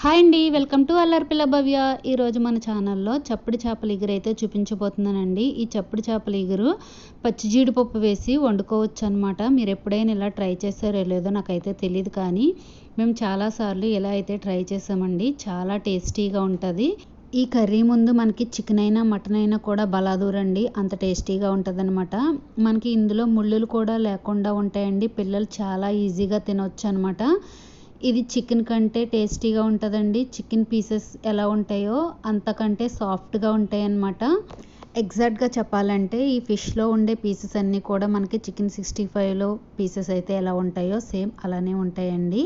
Hi అండి, welcome to అల్లరి పిల్ల భవ్య. ఈరోజు మన ఛానల్లో చప్పుడు చేపల ఇగురు అయితే చూపించబోతున్నానండి. ఈ చప్పుడు చేపల ఇగురు పచ్చి జీడిపప్పు వేసి వండుకోవచ్చు అనమాట. మీరు ఎప్పుడైనా ఇలా ట్రై చేశారో లేదో నాకైతే తెలియదు, కానీ మేము చాలాసార్లు ఇలా అయితే ట్రై చేసామండి. చాలా టేస్టీగా ఉంటుంది. ఈ కర్రీ ముందు మనకి చికెన్ అయినా మటన్ అయినా కూడా బలాదూరండి, అంత టేస్టీగా ఉంటుంది అనమాట. మనకి ఇందులో ముళ్ళులు కూడా లేకుండా ఉంటాయండి. పిల్లలు చాలా ఈజీగా తినొచ్చు అనమాట. ఇది చికెన్ కంటే టేస్టీగా ఉంటుందండి. చికెన్ పీసెస్ ఎలా ఉంటాయో అంతకంటే సాఫ్ట్గా ఉంటాయి అన్నమాట. ఎగ్జాక్ట్గా చెప్పాలంటే ఈ ఫిష్లో ఉండే పీసెస్ అన్నీ కూడా మనకి చికెన్ 65లో పీసెస్ అయితే ఎలా ఉంటాయో సేమ్ అలానే ఉంటాయండి.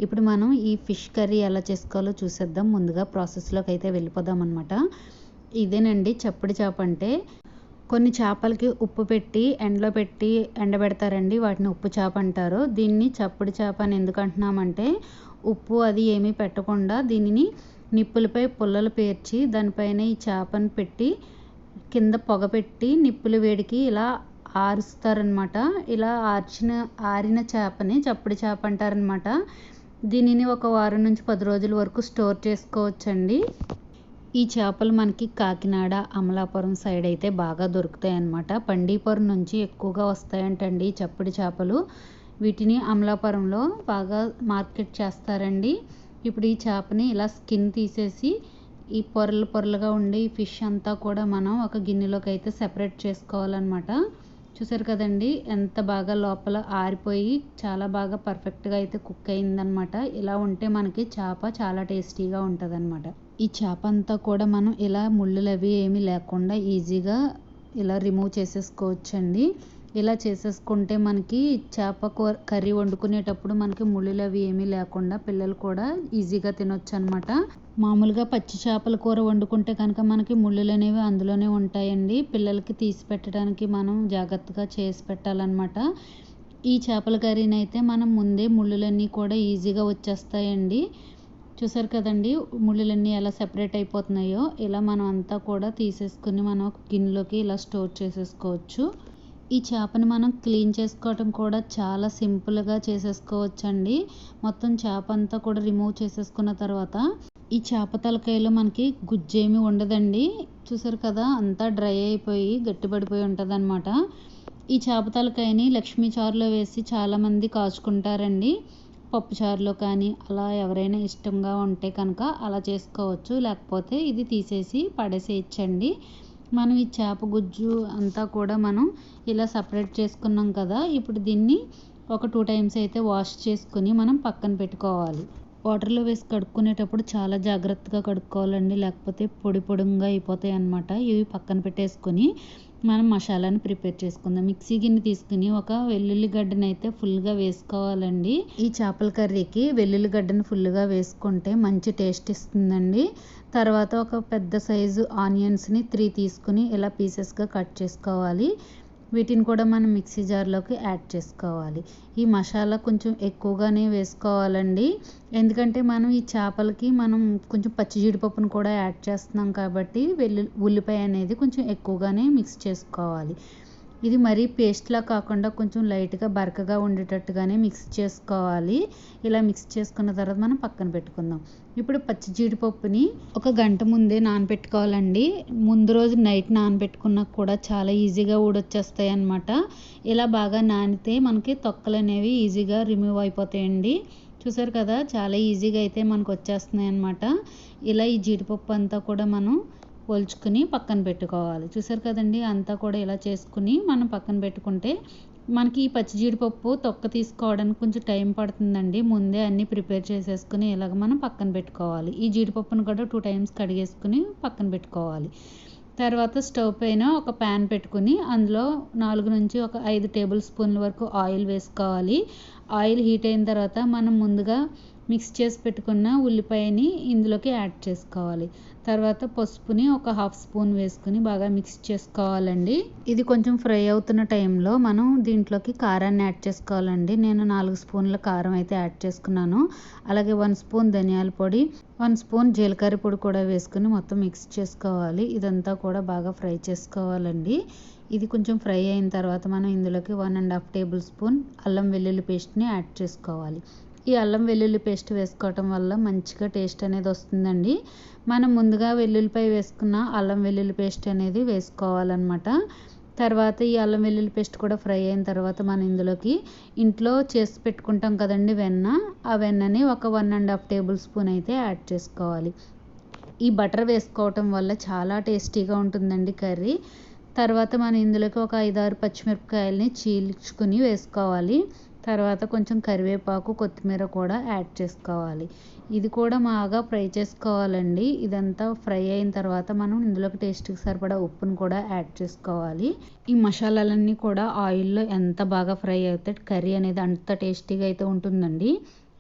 ఇప్పుడు మనం ఈ ఫిష్ కర్రీ ఎలా చేసుకోవాలో చూసేద్దాం. ముందుగా ప్రాసెస్లోకి అయితే వెళ్ళిపోదాం అనమాట. ఇదేనండి చప్పుడు చేప అంటే. కొన్ని చేపలకి ఉప్పు పెట్టి ఎండలో పెట్టి ఎండబెడతారండి, వాటిని ఉప్పు చేప అంటారు. దీన్ని చప్పుడు చేప అని ఎందుకు అంటున్నామంటే ఉప్పు అది ఏమీ పెట్టకుండా దీనిని నిప్పులపై పుల్లలు పేర్చి దానిపైన ఈ చేపను పెట్టి కింద పొగ పెట్టి నిప్పుల వేడికి ఇలా ఆరుస్తారనమాట. ఇలా ఆరిన చేపని చప్పుడు చేప అంటారనమాట. దీనిని ఒక వారం నుంచి 10 రోజుల వరకు స్టోర్ చేసుకోవచ్చండి. ఈ చేపలు మనకి కాకినాడ, అమలాపురం సైడ్ అయితే బాగా దొరుకుతాయి అన్నమాట. పండీపురం నుంచి ఎక్కువగా వస్తాయంటండి ఈ చప్పుడు చేపలు. వీటిని అమలాపురంలో బాగా మార్కెట్ చేస్తారండి. ఇప్పుడు ఈ చేపని ఇలా స్కిన్ తీసేసి ఈ పొరలు పొరలుగా ఉండే ఈ ఫిష్ అంతా కూడా మనం ఒక గిన్నెలోకి అయితే సెపరేట్ చేసుకోవాలన్నమాట. చూసారు కదండి ఎంత బాగా లోపల ఆరిపోయి చాలా బాగా పర్ఫెక్ట్గా అయితే కుక్ అయిందనమాట. ఇలా ఉంటే మనకి చేప చాలా టేస్టీగా ఉంటుంది అనమాట. ఈ చేప అంతా కూడా మనం ఇలా ముళ్ళులు అవి ఏమీ లేకుండా ఈజీగా ఇలా రిమూవ్ చేసేసుకోవచ్చండి. ఇలా చేసేసుకుంటే మనకి చేప కర్రీ వండుకునేటప్పుడు మనకి ముళ్ళులు అవి ఏమీ లేకుండా పిల్లలు కూడా ఈజీగా తినొచ్చు అనమాట. మామూలుగా పచ్చి చేపల కూర వండుకుంటే కనుక మనకి ముళ్ళులు అనేవి అందులోనే ఉంటాయండి. పిల్లలకి తీసి పెట్టడానికి మనం జాగ్రత్తగా చేసి పెట్టాలన్నమాట. ఈ చేపల కర్రీని అయితే మనం ముందే ముళ్ళులన్నీ కూడా ఈజీగా వచ్చేస్తాయండి. చూసారు కదండి ముళ్ళులన్నీ ఎలా సెపరేట్ అయిపోతున్నాయో. ఇలా మనం అంతా కూడా తీసేసుకుని మనం ఒక గిన్నెలోకి ఇలా స్టోర్ చేసేసుకోవచ్చు. ఈ చేపని మనం క్లీన్ చేసుకోవడం కూడా చాలా సింపుల్గా చేసేసుకోవచ్చండి. మొత్తం చేప అంతా కూడా రిమూవ్ చేసేసుకున్న తర్వాత ఈ చేప తలకాయలో మనకి గుజ్జేమీ ఉండదండి. చూసారు కదా అంతా డ్రై అయిపోయి గట్టిపడిపోయి ఉంటుంది అనమాట. ఈ చేప తలకాయని లక్ష్మీ చారులో వేసి చాలామంది కాచుకుంటారండి. పప్పుచారులో కానీ అలా ఎవరైనా ఇష్టంగా ఉంటే కనుక అలా చేసుకోవచ్చు. లేకపోతే ఇది తీసేసి పడేసేయచ్చండి. మనం ఈ చేప గుజ్జు అంతా కూడా మనం ఇలా సపరేట్ చేసుకున్నాం కదా. ఇప్పుడు దీన్ని ఒక 2 టైమ్స్ అయితే వాష్ చేసుకుని మనం పక్కన పెట్టుకోవాలి. వాటర్లో వేసి కడుక్కునేటప్పుడు చాలా జాగ్రత్తగా కడుక్కోవాలండి, లేకపోతే పొడి పొడిగా అయిపోతాయి అన్నమాట. ఇవి పక్కన పెట్టేసుకొని మనం మసాలాని ప్రిపేర్ చేసుకుందాం. మిక్సీ గిన్నె తీసుకుని ఒక వెల్లుల్లిగడ్డని అయితే ఫుల్గా వేసుకోవాలండి. ఈ చేపల కర్రీకి వెల్లుల్లిగడ్డని ఫుల్గా వేసుకుంటే మంచి టేస్ట్ ఇస్తుందండి. తర్వాత ఒక పెద్ద సైజు ఆనియన్స్ని 3 తీసుకుని ఇలా పీసెస్గా కట్ చేసుకోవాలి. వీటిని కూడా మనం మిక్సీ జార్లోకి యాడ్ చేసుకోవాలి. ఈ మసాలా కొంచెం ఎక్కువగానే వేసుకోవాలండి, ఎందుకంటే మనం ఈ చేపలకి మనం కొంచెం పచ్చి జీడిపప్పును కూడా యాడ్ చేస్తున్నాం కాబట్టి ఉల్లిపాయ అనేది కొంచెం ఎక్కువగానే మిక్స్ చేసుకోవాలి. ఇది మరీ పేస్ట్లా కాకుండా కొంచెం లైట్గా బరకగా ఉండేటట్టుగానే మిక్స్ చేసుకోవాలి. ఇలా మిక్స్ చేసుకున్న తర్వాత మనం పక్కన పెట్టుకుందాం. ఇప్పుడు పచ్చి జీడిపప్పుని ఒక గంట ముందే నానబెట్టుకోవాలండి. ముందు రోజు నైట్ నానబెట్టుకున్నా కూడా చాలా ఈజీగా ఊడొచ్చేస్తాయి అన్నమాట. ఇలా బాగా నానితే మనకి తొక్కలు అనేవి ఈజీగా రిమూవ్ అయిపోతాయండి. చూసారు కదా చాలా ఈజీగా అయితే మనకు వచ్చేస్తున్నాయి అన్నమాట. ఇలా ఈ జీడిపప్పు అంతా కూడా మనం ఒలుచుకుని పక్కన పెట్టుకోవాలి. చూసారు కదండి అంతా కూడా ఇలా చేసుకుని మనం పక్కన పెట్టుకుంటే మనకి ఈ పచ్చి జీడిపప్పు తొక్క తీసుకోవడానికి కొంచెం టైం పడుతుందండి. ముందే అన్నీ ప్రిపేర్ చేసేసుకుని ఇలాగ మనం పక్కన పెట్టుకోవాలి. ఈ జీడిపప్పును కూడా 2 టైమ్స్ కడిగేసుకుని పక్కన పెట్టుకోవాలి. తర్వాత స్టవ్ పైన ఒక ప్యాన్ పెట్టుకుని అందులో 4 నుంచి ఒక 5 టేబుల్ స్పూన్ల వరకు ఆయిల్ వేసుకోవాలి. ఆయిల్ హీట్ అయిన తర్వాత మనం ముందుగా మిక్స్ చేసి పెట్టుకున్న ఉల్లిపాయని ఇందులోకి యాడ్ చేసుకోవాలి. తర్వాత పసుపుని ఒక 1/2 స్పూన్ వేసుకుని బాగా మిక్స్ చేసుకోవాలండి. ఇది కొంచెం ఫ్రై అవుతున్న టైంలో మనం దీంట్లోకి కారాన్ని యాడ్ చేసుకోవాలండి. నేను 4 స్పూన్ల కారం అయితే యాడ్ చేసుకున్నాను. అలాగే 1 స్పూన్ ధనియాల పొడి, 1 స్పూన్ జీలకర్ర పొడి కూడా వేసుకుని మొత్తం మిక్స్ చేసుకోవాలి. ఇదంతా కూడా బాగా ఫ్రై చేసుకోవాలండి. ఇది కొంచెం ఫ్రై అయిన తర్వాత మనం ఇందులోకి 1.5 టేబుల్ స్పూన్ అల్లం వెల్లుల్లి పేస్ట్ని యాడ్ చేసుకోవాలి. ఈ అల్లం వెల్లుల్లి పేస్ట్ వేసుకోవటం వల్ల మంచిగా టేస్ట్ అనేది వస్తుందండి. మనం ముందుగా వెల్లుల్లిపాయ వేసుకున్న అల్లం వెల్లుల్లి పేస్ట్ అనేది వేసుకోవాలన్నమాట. తర్వాత ఈ అల్లం వెల్లుల్లి పేస్ట్ కూడా ఫ్రై అయిన తర్వాత మనం ఇందులోకి ఇంట్లో చేసి పెట్టుకుంటాం కదండి వెన్న, ఆ వెన్నని ఒక 1½ టేబుల్ స్పూన్ అయితే యాడ్ చేసుకోవాలి. ఈ బటర్ వేసుకోవటం వల్ల చాలా టేస్టీగా ఉంటుందండి కర్రీ. తర్వాత మనం ఇందులోకి ఒక 5-6 పచ్చిమిరపకాయలని చీల్చుకుని వేసుకోవాలి. తర్వాత కొంచెం కరివేపాకు, కొత్తిమీర కూడా యాడ్ చేసుకోవాలి. ఇది కూడా బాగా ఫ్రై చేసుకోవాలండి. ఇదంతా ఫ్రై అయిన తర్వాత మనం ఇందులోకి టేస్ట్కి సరిపడా ఉప్పును కూడా యాడ్ చేసుకోవాలి. ఈ మసాలాలన్నీ కూడా ఆయిల్లో ఎంత బాగా ఫ్రై అవుతాయి కర్రీ అనేది అంత టేస్టీగా అయితే ఉంటుందండి.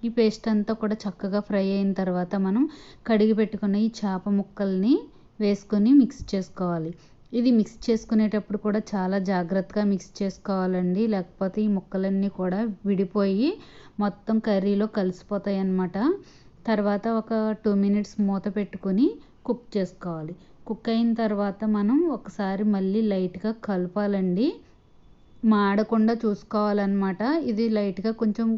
ఈ పేస్ట్ అంతా కూడా చక్కగా ఫ్రై అయిన తర్వాత మనం కడిగి పెట్టుకున్న ఈ చేప ముక్కల్ని వేసుకొని మిక్స్ చేసుకోవాలి. ఇది మిక్స్ చేసుకునేటప్పుడు కూడా చాలా జాగ్రత్తగా మిక్స్ చేసుకోవాలండి. లేకపోతే ఈ ముక్కలన్నీ కూడా విడిపోయి మొత్తం కర్రీలో కలిసిపోతాయి అన్నమాట. తర్వాత ఒక 2 మినిట్స్ మూత పెట్టుకొని కుక్ చేసుకోవాలి. కుక్ అయిన తర్వాత మనం ఒకసారి మళ్ళీ లైట్గా కలపాలండి. మాడకుండా చూసుకోవాలన్నమాట. ఇది లైట్గా కొంచెం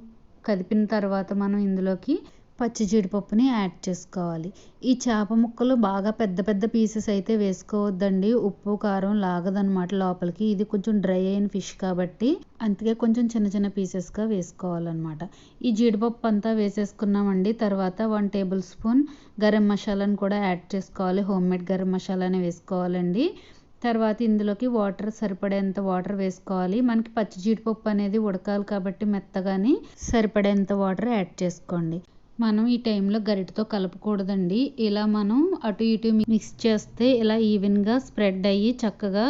కదిపిన తర్వాత మనం ఇందులోకి పచ్చి జీడిపప్పుని యాడ్ చేసుకోవాలి. ఈ చేప ముక్కలు బాగా పెద్ద పెద్ద పీసెస్ అయితే వేసుకోవద్దండి. ఉప్పు కారం లాగదనమాట లోపలికి. ఇది కొంచెం డ్రై అయిన ఫిష్ కాబట్టి అందుకే కొంచెం చిన్న చిన్న పీసెస్గా వేసుకోవాలన్నమాట. ఈ జీడిపప్పు అంతా వేసేసుకున్నామండి. తర్వాత 1 టేబుల్ స్పూన్ గరం మసాలాను కూడా యాడ్ చేసుకోవాలి. హోమ్మేడ్ గరం మసాలానే వేసుకోవాలండి. తర్వాత ఇందులోకి వాటర్ సరిపడేంత వాటర్ వేసుకోవాలి. మనకి పచ్చి జీడిపప్పు అనేది ఉడకాలి కాబట్టి మెత్తగాని సరిపడేంత వాటర్ యాడ్ చేసుకోండి. మనం ఈ టైంలో గరిటతో కలపకూడదండి. ఇలా మనం అటు ఇటు మిక్స్ చేస్తే ఇలా ఈవెన్గా స్ప్రెడ్ అయ్యి చక్కగా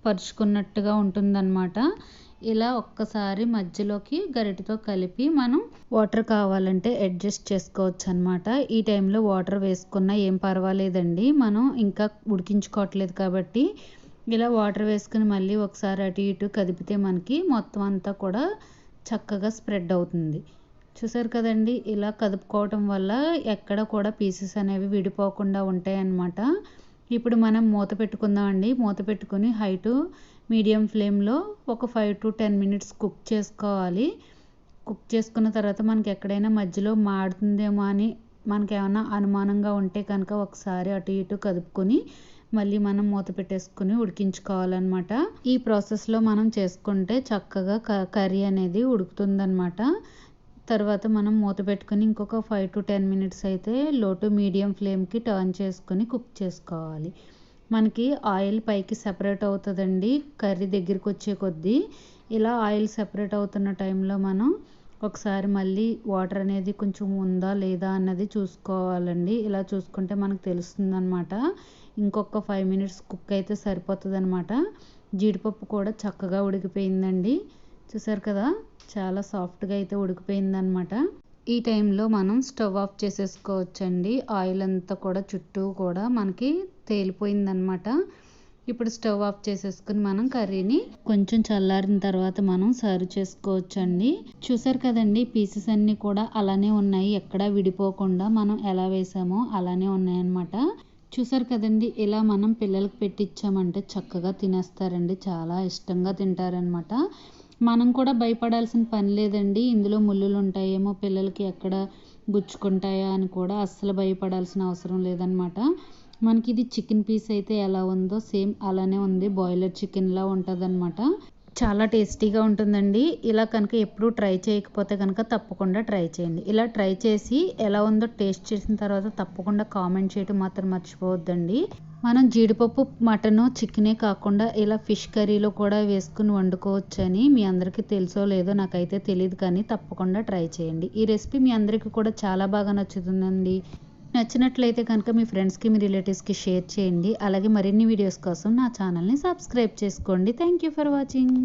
పరుచుకున్నట్టుగా ఉంటుందన్నమాట. ఇలా ఒక్కసారి మధ్యలోకి గరిటతో కలిపి మనం వాటర్ కావాలంటే అడ్జస్ట్ చేసుకోవచ్చు అనమాట. ఈ టైంలో వాటర్ వేసుకున్నా ఏం పర్వాలేదండి. మనం ఇంకా ఉడికించుకోవట్లేదు కాబట్టి ఇలా వాటర్ వేసుకుని మళ్ళీ ఒకసారి అటు ఇటు కదిపితే మనకి మొత్తం అంతా కూడా చక్కగా స్ప్రెడ్ అవుతుంది. చూసారు కదండి, ఇలా కదుపుకోవటం వల్ల ఎక్కడ కూడా పీసెస్ అనేవి విడిపోకుండా ఉంటాయి అన్నమాట. ఇప్పుడు మనం మూత పెట్టుకుందామండి. మూత పెట్టుకుని హై టు మీడియం ఫ్లేమ్లో ఒక 5 to 10 మినిట్స్ కుక్ చేసుకోవాలి. కుక్ చేసుకున్న తర్వాత మనకి ఎక్కడైనా మధ్యలో మాడుతుందేమో అని మనకి ఏమైనా అనుమానంగా ఉంటే కనుక ఒకసారి అటు ఇటు కదుపుకొని మళ్ళీ మనం మూత పెట్టేసుకుని ఉడికించుకోవాలన్నమాట. ఈ ప్రాసెస్లో మనం చేసుకుంటే చక్కగా కర్రీ అనేది ఉడుకుతుందన్నమాట. తర్వాత మనం మూత పెట్టుకుని ఇంకొక 5 to 10 మినిట్స్ అయితే లో టు మీడియం ఫ్లేమ్కి టర్న్ చేసుకొని కుక్ చేసుకోవాలి. మనకి ఆయిల్ పైకి సెపరేట్ అవుతుందండి కర్రీ దగ్గరికి వచ్చే కొద్దీ. ఇలా ఆయిల్ సెపరేట్ అవుతున్న టైంలో మనం ఒకసారి మళ్ళీ వాటర్ అనేది కొంచెం ఉందా లేదా అన్నది చూసుకోవాలండి. ఇలా చూసుకుంటే మనకు తెలుస్తుందన్నమాట. ఇంకొక 5 మినిట్స్ కుక్ అయితే సరిపోతుంది అనమాట. జీడిపప్పు కూడా చక్కగా ఉడికిపోయిందండి. చూసారు కదా, చాలా సాఫ్ట్గా అయితే ఉడికిపోయిందనమాట. ఈ టైంలో మనం స్టవ్ ఆఫ్ చేసేసుకోవచ్చండి. ఆయిల్ అంతా కూడా చుట్టూ కూడా మనకి తేలిపోయిందనమాట. ఇప్పుడు స్టవ్ ఆఫ్ చేసేసుకుని మనం కర్రీని కొంచెం చల్లారిన తర్వాత మనం సర్వ్ చేసుకోవచ్చండి. చూసారు కదండి, పీసెస్ అన్నీ కూడా అలానే ఉన్నాయి. ఎక్కడా విడిపోకుండా మనం ఎలా వేసామో అలానే ఉన్నాయన్నమాట. చూసారు కదండి, ఇలా మనం పిల్లలకి పెట్టించామంటే చక్కగా తినేస్తారండి. చాలా ఇష్టంగా తింటారనమాట. మనం కూడా భయపడాల్సిన పని లేదండి. ఇందులో ముళ్ళులు ఉంటాయేమో, పిల్లలకి ఎక్కడ గుచ్చుకుంటాయా అని కూడా అస్సలు భయపడాల్సిన అవసరం లేదనమాట. మనకి ఇది చికెన్ పీస్ అయితే ఎలా ఉందో సేమ్ అలానే ఉంది. బాయిలర్ చికెన్లా ఉంటుందన్నమాట. చాలా టేస్టీగా ఉంటుందండి. ఇలా కనుక ఎప్పుడూ ట్రై చేయకపోతే కనుక తప్పకుండా ట్రై చేయండి. ఇలా ట్రై చేసి ఎలా ఉందో టేస్ట్ చేసిన తర్వాత తప్పకుండా కామెంట్ చేయడం మాత్రం మర్చిపోవద్దండి. మనం జీడిపప్పు, మటను, చికెనే కాకుండా ఇలా ఫిష్ కర్రీలో కూడా వేసుకుని వండుకోవచ్చని మీ అందరికీ తెలుసో లేదో నాకైతే తెలియదు, కానీ తప్పకుండా ట్రై చేయండి. ఈ రెసిపీ మీ అందరికీ కూడా చాలా బాగా నచ్చుతుందండి. నచ్చినట్లయితే కనుక మీ ఫ్రెండ్స్కి, మీ రిలేటివ్స్కి షేర్ చేయండి. అలాగే మరిన్ని వీడియోస్ కోసం నా ఛానల్ని సబ్స్క్రైబ్ చేసుకోండి. Thank you for watching.